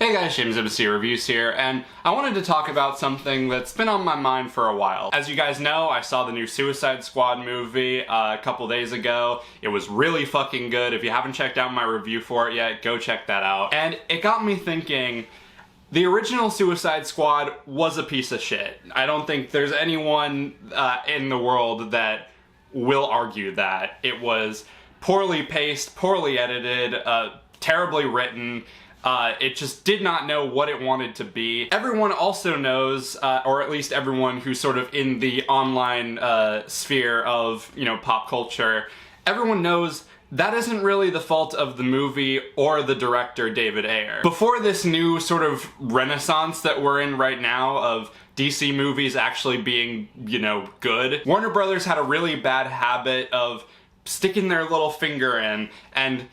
Hey guys, JamesMCD Reviews here, and I wanted to talk about something that's been on my mind for a while. As you guys know, I saw the new Suicide Squad movie a couple days ago. It was really fucking good. If you haven't checked out my review for it yet, go check that out. And it got me thinking, the original Suicide Squad was a piece of shit. I don't think there's anyone in the world that will argue that. It was poorly paced, poorly edited, terribly written. It just did not know what it wanted to be. Everyone also knows, or at least everyone who's sort of in the online sphere of, pop culture, everyone knows that isn't really the fault of the movie or the director, David Ayer. Before this new sort of renaissance that we're in right now of DC movies actually being, good, Warner Brothers had a really bad habit of sticking their little finger in and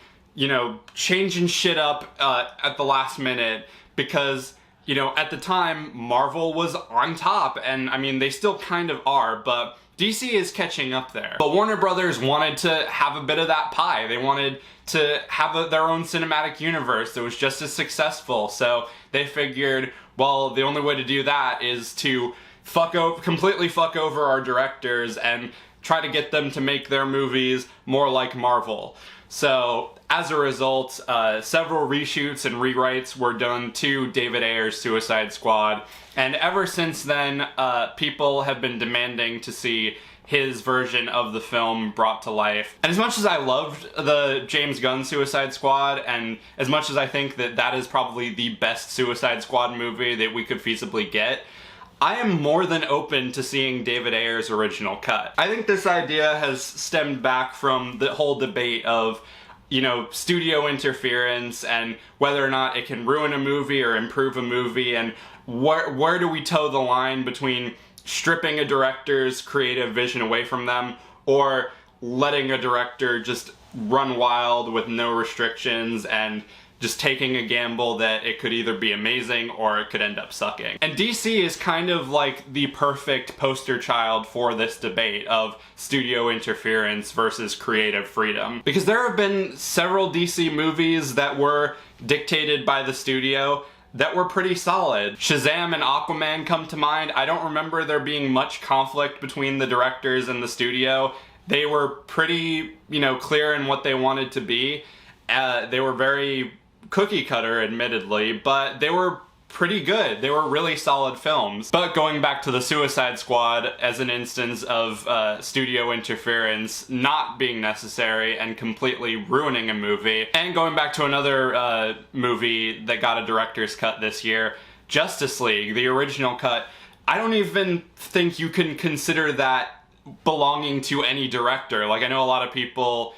changing shit up at the last minute because, at the time, Marvel was on top, and I mean, they still kind of are, but DC is catching up there. But Warner Brothers wanted to have a bit of that pie. They wanted to have their own cinematic universe that was just as successful, so they figured, well, the only way to do that is to completely fuck over our directors and try to get them to make their movies more like Marvel. So, as a result, several reshoots and rewrites were done to David Ayer's Suicide Squad, and ever since then, people have been demanding to see his version of the film brought to life. And as much as I loved the James Gunn Suicide Squad, and as much as I think that that is probably the best Suicide Squad movie that we could feasibly get, I am more than open to seeing David Ayer's original cut. I think this idea has stemmed back from the whole debate of, studio interference and whether or not it can ruin a movie or improve a movie, and where do we toe the line between stripping a director's creative vision away from them or letting a director just run wild with no restrictions and just taking a gamble that it could either be amazing or it could end up sucking. And DC is kind of like the perfect poster child for this debate of studio interference versus creative freedom. Because there have been several DC movies that were dictated by the studio that were pretty solid. Shazam and Aquaman come to mind. I don't remember there being much conflict between the directors and the studio. They were pretty, clear in what they wanted to be. They were very cookie cutter, admittedly, but they were pretty good. They were really solid films. But going back to the Suicide Squad as an instance of studio interference not being necessary and completely ruining a movie, and going back to another movie that got a director's cut this year, Justice League, the original cut, I don't even think you can consider that belonging to any director. Like, I know a lot of people,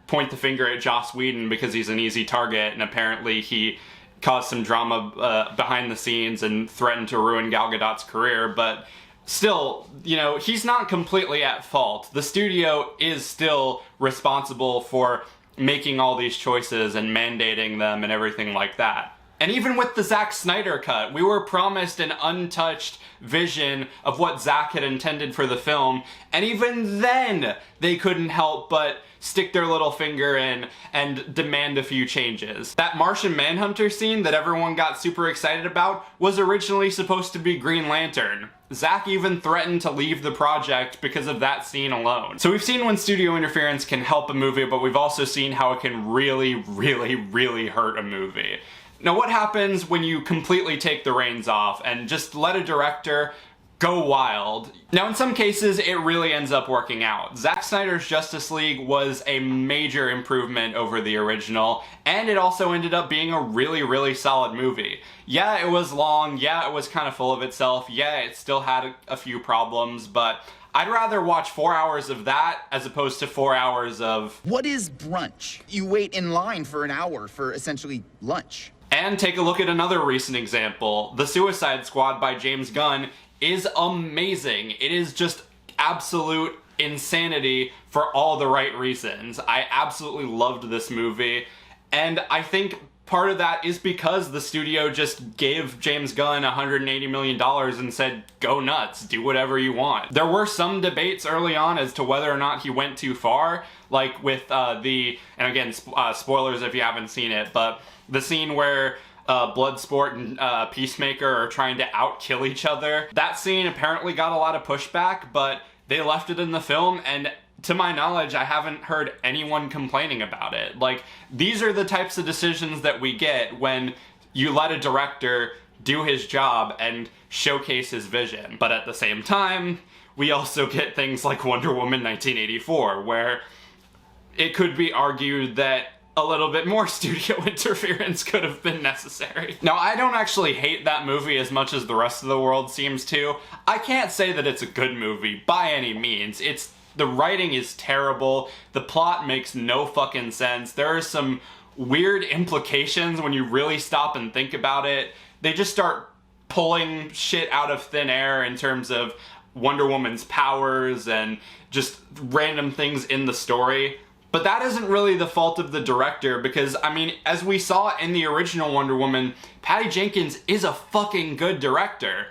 point the finger at Joss Whedon because he's an easy target, and apparently he caused some drama behind the scenes and threatened to ruin Gal Gadot's career, but still, he's not completely at fault. The studio is still responsible for making all these choices and mandating them and everything like that. And even with the Zack Snyder cut, we were promised an untouched vision of what Zack had intended for the film, and even then, they couldn't help but stick their little finger in and demand a few changes. That Martian Manhunter scene that everyone got super excited about was originally supposed to be Green Lantern. Zack even threatened to leave the project because of that scene alone. So we've seen when studio interference can help a movie, but we've also seen how it can really, really, really hurt a movie. Now, what happens when you completely take the reins off and just let a director go wild? Now, in some cases, it really ends up working out. Zack Snyder's Justice League was a major improvement over the original, and it also ended up being a really, really solid movie. Yeah, it was long, yeah, it was kind of full of itself, yeah, it still had a few problems, but I'd rather watch 4 hours of that as opposed to 4 hours of... What is brunch? You wait in line for an hour for essentially lunch. And take a look at another recent example. The Suicide Squad by James Gunn is amazing. It is just absolute insanity for all the right reasons. I absolutely loved this movie, and I think part of that is because the studio just gave James Gunn $180 million and said, go nuts, do whatever you want. There were some debates early on as to whether or not he went too far, like with and again, spoilers if you haven't seen it, but the scene where Bloodsport and Peacemaker are trying to out-kill each other. That scene apparently got a lot of pushback, but they left it in the film, and to my knowledge, I haven't heard anyone complaining about it. Like, these are the types of decisions that we get when you let a director do his job and showcase his vision. But at the same time, we also get things like Wonder Woman 1984, where it could be argued that a little bit more studio interference could have been necessary. Now, I don't actually hate that movie as much as the rest of the world seems to. I can't say that it's a good movie by any means. The writing is terrible, the plot makes no fucking sense, there are some weird implications when you really stop and think about it. They just start pulling shit out of thin air in terms of Wonder Woman's powers and just random things in the story. But that isn't really the fault of the director, because, I mean, as we saw in the original Wonder Woman, Patty Jenkins is a fucking good director.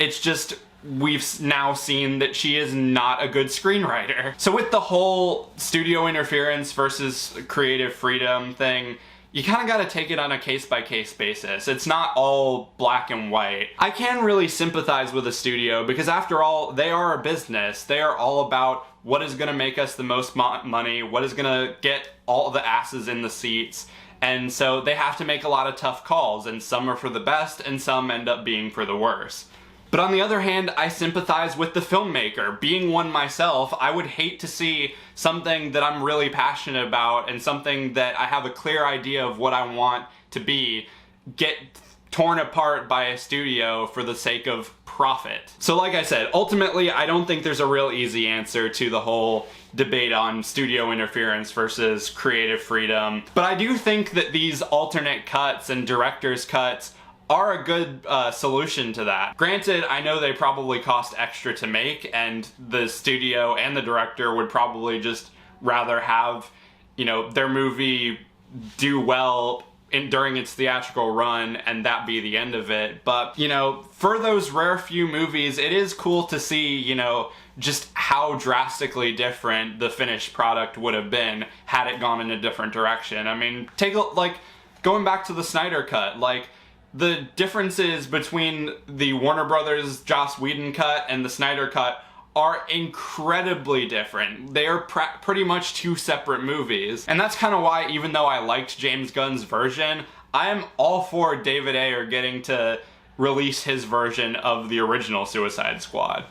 It's just, we've now seen that she is not a good screenwriter. So with the whole studio interference versus creative freedom thing, you kind of gotta take it on a case-by-case basis. It's not all black and white. I can really sympathize with a studio because, after all, they are a business. They are all about what is gonna make us the most money, what is gonna get all the asses in the seats, and so they have to make a lot of tough calls, and some are for the best and some end up being for the worst. But on the other hand, I sympathize with the filmmaker. Being one myself, I would hate to see something that I'm really passionate about and something that I have a clear idea of what I want to be get torn apart by a studio for the sake of profit. So like I said, ultimately, I don't think there's a real easy answer to the whole debate on studio interference versus creative freedom. But I do think that these alternate cuts and director's cuts are a good solution to that. Granted, I know they probably cost extra to make, and the studio and the director would probably just rather have, you know, their movie do well during its theatrical run and that be the end of it. But, you know, for those rare few movies, it is cool to see, you know, just how drastically different the finished product would have been had it gone in a different direction. I mean, going back to the Snyder Cut, like, the differences between the Warner Brothers Joss Whedon cut and the Snyder Cut are incredibly different. They are pretty much two separate movies. And that's kind of why, even though I liked James Gunn's version, I am all for David Ayer getting to release his version of the original Suicide Squad.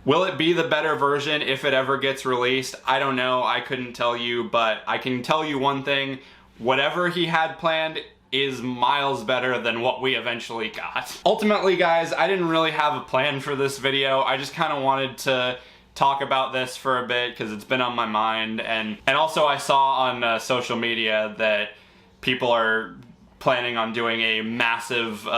Will it be the better version if it ever gets released? I don't know, I couldn't tell you, but I can tell you one thing: whatever he had planned is miles better than what we eventually got. Ultimately, guys, I didn't really have a plan for this video. I just kind of wanted to talk about this for a bit because it's been on my mind, and also I saw on social media that people are planning on doing a massive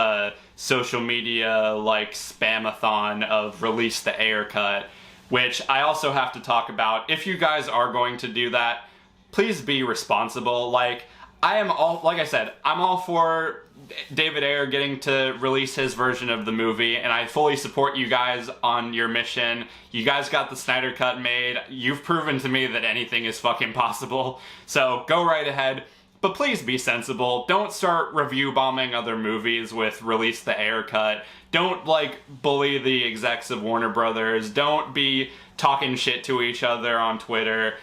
social media like spamathon of release the Ayer cut, which I also have to talk about. If you guys are going to do that, please be responsible. Like I said, I'm all for David Ayer getting to release his version of the movie, and I fully support you guys on your mission. You guys got the Snyder Cut made. You've proven to me that anything is fucking possible. So go right ahead, but please be sensible. Don't start review bombing other movies with release the Ayer cut. Don't, like, bully the execs of Warner Brothers. Don't be talking shit to each other on Twitter.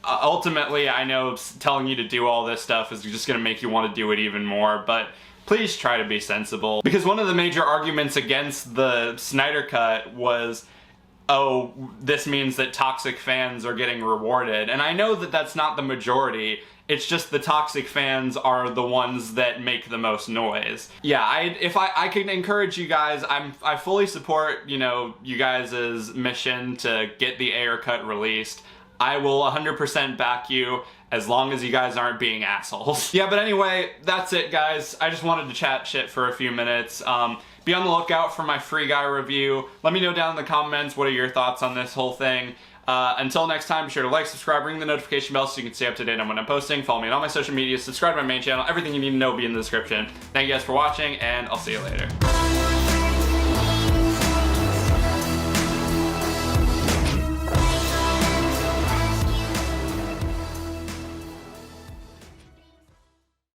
Ultimately, I know telling you to do all this stuff is just going to make you want to do it even more, but please try to be sensible. Because one of the major arguments against the Snyder Cut was, oh, this means that toxic fans are getting rewarded. And I know that that's not the majority. It's just the toxic fans are the ones that make the most noise. Yeah, if I can encourage you guys, I fully support, you know, you guys' mission to get the Ayer cut released. I will 100% back you as long as you guys aren't being assholes. Yeah, but anyway, that's it, guys. I just wanted to chat shit for a few minutes. Be on the lookout for my Free Guy review. Let me know down in the comments what are your thoughts on this whole thing. Until next time, be sure to like, subscribe, ring the notification bell so you can stay up to date on when I'm posting. Follow me on all my social media, subscribe to my main channel. Everything you need to know will be in the description. Thank you guys for watching, and I'll see you later.